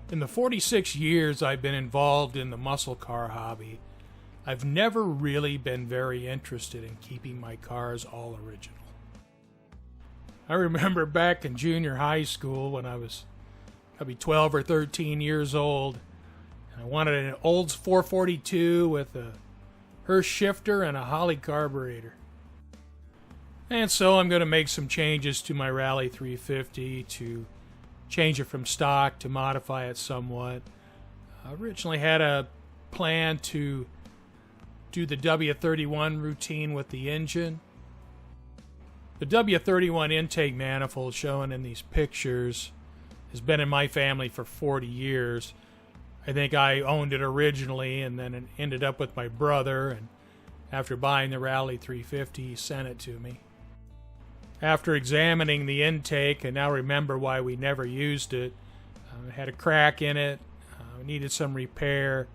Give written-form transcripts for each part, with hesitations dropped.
In the 46 years I've been involved in the muscle car hobby, I've never really been very interested in keeping my cars all original. I remember back in junior high school when I was probably 12 or 13 years old, and I wanted an Olds 442 with a Hirsch shifter and a Holley carburetor. And so I'm going to make some changes to my Rally 350 to change it from stock to modify it somewhat. I originally had a plan to do the W31 routine with the engine. The W31 intake manifold shown in these pictures has been in my family for 40 years. I think I owned it originally, and then it ended up with my brother, and after buying the Rally 350 he sent it to me. After examining the intake, I now remember why we never used it. It had a crack in it, needed some repair.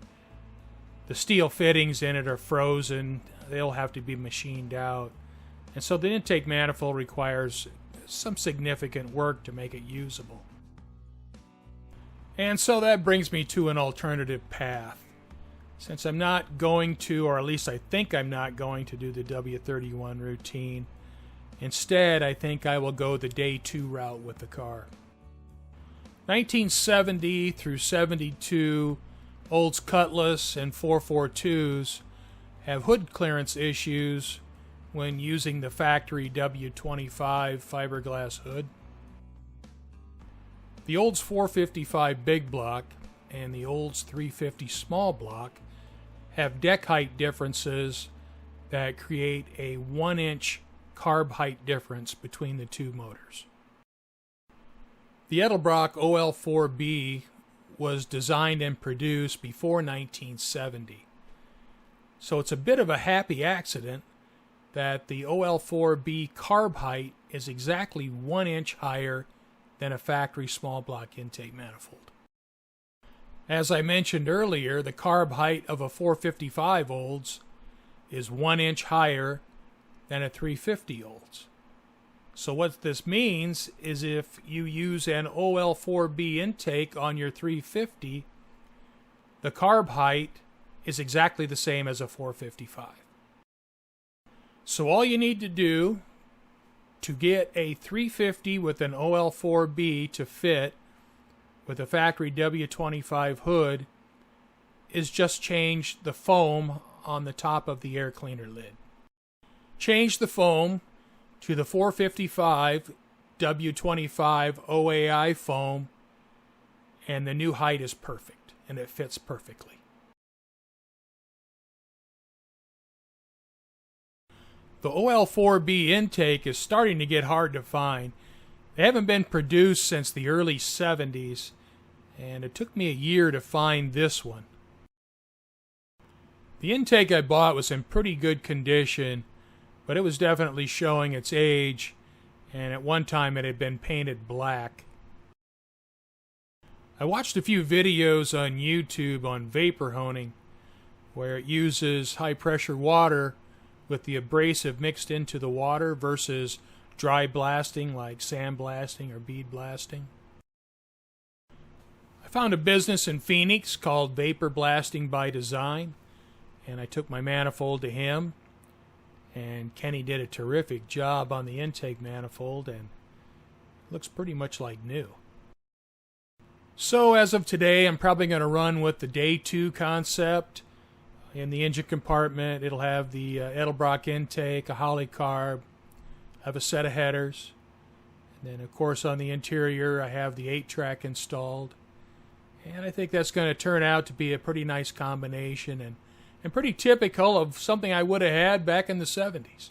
The steel fittings in it are frozen. They'll have to be machined out. And so the intake manifold requires some significant work to make it usable. And so that brings me to an alternative path. Since I'm not going to, or at least I think I'm not going to do the W31 routine, instead, I think I will go the day 2 route with the car. 1970 through 72 Olds Cutlass and 442s have hood clearance issues when using the factory W-25 fiberglass hood. The Olds 455 big block and the Olds 350 small block have deck height differences that create a 1-inch carb height difference between the two motors. The Edelbrock OL4B was designed and produced before 1970. So it's a bit of a happy accident that the OL4B carb height is exactly 1 inch higher than a factory small block intake manifold. As I mentioned earlier, the carb height of a 455 Olds is 1 inch higher than a 350 Olds. So what this means is if you use an OL4B intake on your 350, the carb height is exactly the same as a 455. So all you need to do to get a 350 with an OL4B to fit with a factory W25 hood is just change the foam on the top of the air cleaner lid. Change the foam to the 455 W25 OAI foam, and the new height is perfect, and it fits perfectly. The OL4B intake is starting to get hard to find. They haven't been produced since the early 70s, and it took me a year to find this one. The intake I bought was in pretty good condition, but it was definitely showing its age, and at one time it had been painted black. I watched a few videos on YouTube on vapor honing, where it uses high pressure water with the abrasive mixed into the water versus dry blasting like sandblasting or bead blasting. I found a business in Phoenix called Vapor Blasting by Design, and I took my manifold to him, and Kenny did a terrific job on the intake manifold, and it looks pretty much like new. So as of today, I'm probably going to run with the day 2 concept. In the engine compartment, it'll have the Edelbrock intake, a Holley carb, have a set of headers, and then of course on the interior I have the 8-track installed, and I think that's going to turn out to be a pretty nice combination and pretty typical of something I would have had back in the 70s.